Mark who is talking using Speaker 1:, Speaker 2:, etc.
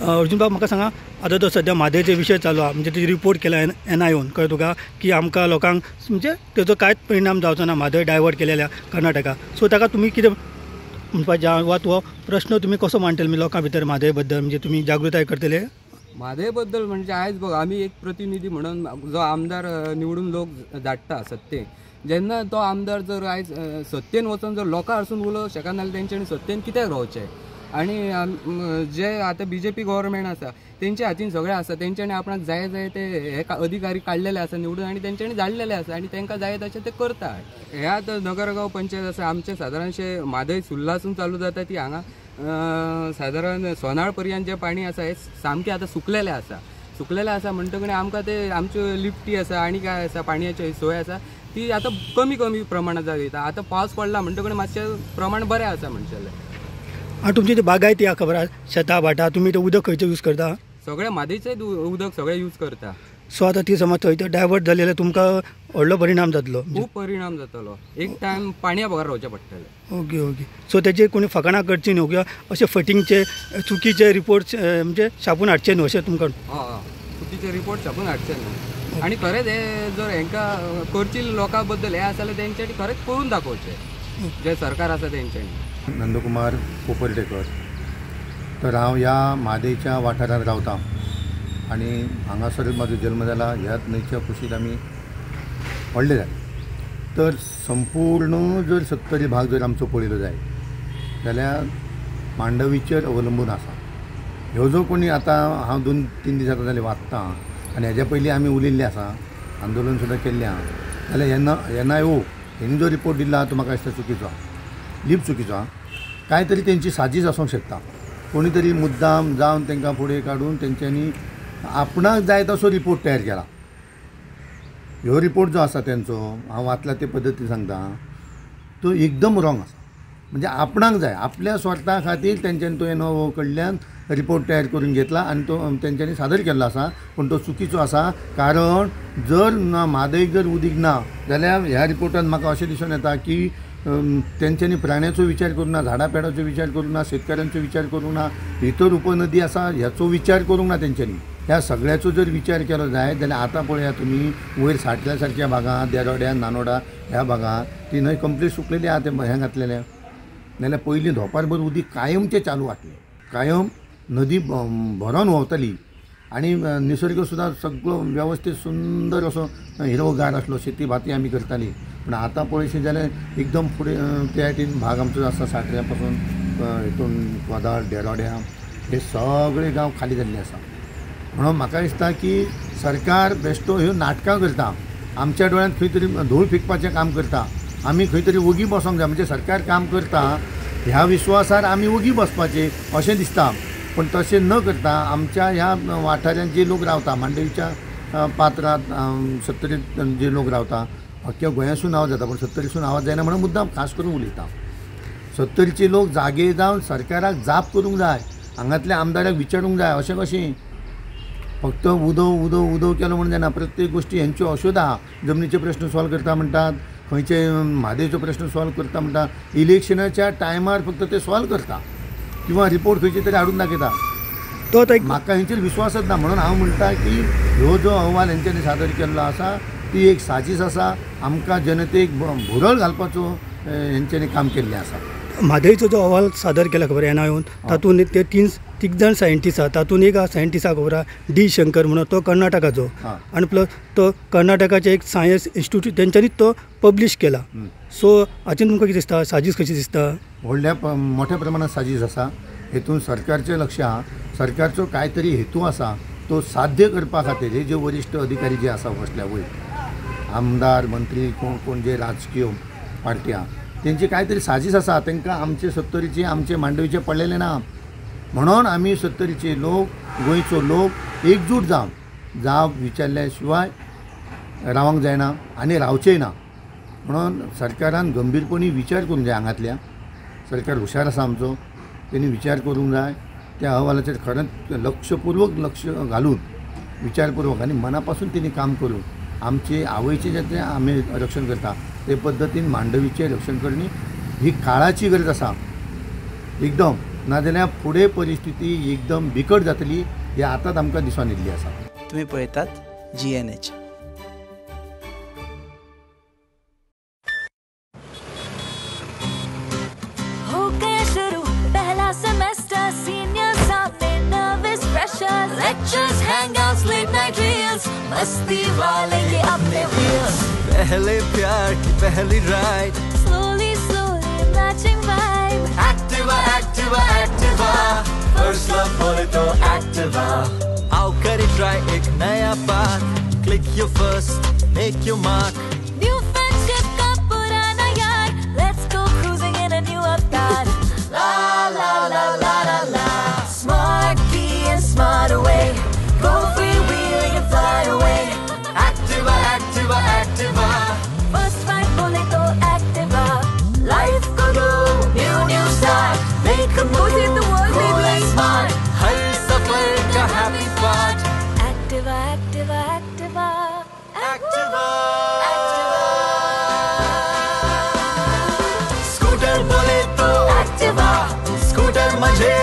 Speaker 1: अर्जुन बाब म्हाका सांगा, आतां तो सध्या म्हादयचे विशय चालू आहा, म्हणजे तेजी रिपोर्ट केला NIOन, कळ्ळें तुका, की आमकां लोकांक म्हणजे तेजो कांयच परिणाम जावचो ना, म्हादय डायवर्ट केलेल्या कर्नाटका. सो ताका तुमी कितें म्हणपाचें वा तो प्रश्न तुमी कसो मांडटले म्हणजे लोकां भितर म्हादय बद्दल, म्हणजे तुमी जागृताय करतले?
Speaker 2: म्हादय बद्दल म्हणजे आयज बघ, आमी एक प्रतिनिधी म्हणून जो आमदार निवडून लोक धाडटा सत्तेक, जेन्ना तो आमदार जर आयज सत्तेन वचून जर लोकां हरसून उलोवंक शकना जाल्यार तेंच्यांनी सत्तेन कित्याक रावचें. आनी जे आतां BJP गव्हर्मेंट आसा तेंच्या हातीन सगळें आसा, तेंच्यांनी आपणाक जाय जाय ते हे अधिकारी काडलेले आसा निवडून आनी तेंच्यांनी धाडलेले आसा आनी तांकां जाय तशें ते करता. हे आतां नगरगांव पंचायत आसा आमचे सादारणशे म्हादय सुर्लासून चालू जाता ती हांगा सादारण सोनाळ पर्यंत जे पाणी आसा हे सामकें आतां सुकलेलें आसा म्हणटकच आमकां ते आमच्यो लिफ्टी आसा आनी काय आसा पाणयाची सोय आसा ती आतां कमी प्रमाणात जाता. आतां पावस पडला म्हणटकच मातशें प्रमाण बरें आसा म्हणटलें.
Speaker 1: आनी तुमची ती बागायती आहा खबर आहा, शेतां भाटां, तुमी ते उदक खंयचें यूज करता?
Speaker 2: सगळे म्हादयचें उदक सगळें यूज करता.
Speaker 1: सो आतां ती समज थंय डायवर्ट जाली जाल्यार तुमकां व्हडलो परिणाम जातलो?
Speaker 2: खूब परिणाम जातलो, एक टायम पाणया भायर रावचें पडटलें.
Speaker 1: ओके. सो तेजेर कोणी फकाणां करची न्हू, किंवा अशे फटींगचे चुकीचे रिपोर्ट म्हणजे छापून हाडचे न्हू अशें तुमकां?
Speaker 2: चुकीचे रिपोर्ट छापून हाडचे न्हू. आनी खरेंच हे जर हांकां करची लोकां बद्दल हे आसा जाल्यार तेंच्यांनी खरेंच करून दाखोवचें, जे सरकार आसा तेंच्यांनी.
Speaker 3: नंदकुमार कोपर्डेकर. तर हांव ह्या म्हादयच्या वाठारांत रावतां आनी हांगासर म्हाजो जल्म जाला. ह्याच न्हंयच्या कुशीक आमी व्हडले जाले. तर संपूर्ण जर 70 भाग जर आमचो पळयलो जाय जाल्यार मांडवीचेर अवलंबून आसा. ह्यो जो कोणी आतां हांव 2-3 दीस जाता जाल्यार वाचतां आनी हेज्या पयलीं आमी उलयल्ले आसा, आंदोलन सुद्दां केल्लें आहा, जाल्यार NIO हेणी जो रिपोर्ट दिला तो म्हाका दिसता चुकीचो आहा, लीप चुकीचो आहा. कांय तरी तेंची साजीश आसूंक शकता. कोणी तरी मुद्दाम जावन तांकां फुडें काडून तेंच्यांनी आपणाक जाय तसो रिपोर्ट तयार केला. ह्यो रिपोर्ट जो आसा तेंचो हांव वाचला ते पद्दतीन सांगता, तो एकदम रॉंग आसा. म्हणजे आपणाक जाय आपल्या स्वार्था खातीर तेंच्यांनी तो NIO कडल्यान रिपोर्ट तयार करून घेतला आनी तो तेंच्यांनी सादर केल्लो आसा, पूण तो चुकीचो आसा. कारण जर म्हादयक जर उदीक ना जाल्यार ह्या रिपोर्टान म्हाका अशें दिसून येता की तेंच्यांनी प्राण्याचो विचार करूं ना, झाडां पेडांचो विचार करूं ना, शेतकाऱ्यांचो विचार करूं ना, भितर उपनदी आसा ह्याचो विचार करूंक ना तेंच्यांनी. ह्या सगळ्याचो जर विचार केलो जायत जाल्यार आतां पळया तुमी वयर साटल्या सारक्या भागांत, देरोड्या, नानोडा ह्या भागांत ती न्हंय कंप्लीट सुकलेली आहा. ते हें घातलेलें नाल्यार पयलीं धोपारभर उदीक कायमचें चालू आसलें, कायम नदी भरोन व्हांवताली आनी निसर्ग सुद्दां सगळो वेवस्थीत सुंदर असो हिरवोगार आसलो, शेती भाती आमी करताली. पूण आतां पळयशी जाल्यार एकदम फुडें त्या सायडीन भाग आमचो आसा साटऱ्या पासून हितून कोदाळ, देरोड्या हे सगळे गांव खाली जाल्ले आसा. म्हणून म्हाका दिसता की सरकार बेश्टो ह्यो नाटकां करता, आमच्या दोळ्यांत खंय तरी धूळ फिकपाचें काम करता. आमी खंय तरी वगी बसोंक जाय, म्हणजे सरकार काम करता ह्या विश्वासार आमी वगी बसपाचें अशें दिसता. पण तशें न करता आमच्या ह्या वाठारांत जे लोक रावता, मांडवीच्या पात्रांत 70 जे लोक रावता, अख्ख्या गोंयासून हांव जाता पूण 70सून आवाज जायना म्हणून मुद्दाम खास करून उलयता. 70चे लोक जागे जावन सरकाराक जाप करूंक जाय, हांगातल्या आमदाराक विचारूंक जाय. अशें कशें फक्त उदो केलो म्हणून जायना. प्रत्येक गोश्टी हेंच्यो अश्योच आहा. जमनीचे प्रश्न सॉल्व करता म्हणटात, खंयचे म्हादयचो प्रश्न सॉल्व करता म्हणटा, इलेक्शनाच्या टायमार फक्त ते सॉल्व करता किंवा रिपोर्ट खंयचे तरी हाडून दाखयता. तो म्हाका हेंचेर विश्वासच ना. म्हणून हांव म्हणटा की ह्यो जो अहवाल हेंच्यांनी सादर केल्लो आसा ती एक साजीश आसा. आमकां जनतेक भुरळ घालपाचो हेंच्यांनी काम केल्लें आसा.
Speaker 1: म्हादयचो जो अहवाल सादर केला खबर NIOन, तातूंत ते 3 जाण सायंटिस्ट आहा. तातूंत एक सायंटिस्टा खबर आहा D. शंकर म्हणून, तो कर्नाटकाचो, आनी प्लस तो कर्नाटकाचे एक सायन्स इन्स्टिट्यूट तेंच्यांनीच तो पब्लीश केला. सो हातूंत तुमकां कितें दिसता, साजीश कशी दिसता?
Speaker 3: व्हडल्या मोठ्या प्रमाणात साजीश आसा. हेतून सरकारचें लक्ष आहा. सरकारचो काय तरी हेतू आसा तो साध्य करपा खातीर हे जे वरिश्ठ अधिकारी जे आसा बसल्या वयर, आमदार, मंत्री, कोण जे राजकीय पार्टी आहा, तेंची काय तरी साजीश आसा. तांकां आमचे 70चे आमचे मांडवीचे पडलेले ना. म्हणून आमी 70चे लोक, गोंयचो लोक एकजूट जाप विचारल्या शिवाय रावंक जायना आनी रावचेय ना. म्हणून सरकारान गंभीरपणी विचार करूंक जाय. हांगातल्या सरकार हुशार आसा आमचो, तेणी विचार करूंक जाय. त्या अहवालाचेर खरेंच लक्ष घालून विचारपूर्वक आनी मना पासून तेणी काम करून आमचे आवयचे जे आमी रक्षण करता ते पद्दतीन मांडवीचें रक्षण करणी ही काळाची गरज आसा एकदम. नाजाल्यार फुडें परिस्थिती एकदम बिकट जातली हें आतांच आमकां दिसून येयल्ली आसा.
Speaker 4: तुम्ही पळयतात GNH.
Speaker 5: हो गया शुरू पहला सेमेस्टर सीनियर सामने nervous pressure lectures hangouts late night reels मस्ती वाले ये अपने व्हील्स
Speaker 6: पहले प्यार की पहली ride
Speaker 5: slowly slowly matching vibe
Speaker 6: Activa Activa Activa First love बोले तो Activa आओ करे try एक नया path Click your first, make your mark
Speaker 5: new friendship का पुराना यार let's go cruising in a new avatar la la la la la la smart key and smart away go freewheeling and fly away
Speaker 6: Activa Activa Activa
Speaker 5: first fight बोले तो Activa life को दो new start make a move in the world
Speaker 6: Cool
Speaker 5: baby
Speaker 6: and smart हर सफर का happy part
Speaker 5: Activa Activa Activa
Speaker 6: Activa scooter बोले तो
Speaker 5: Activa
Speaker 6: scooter मजे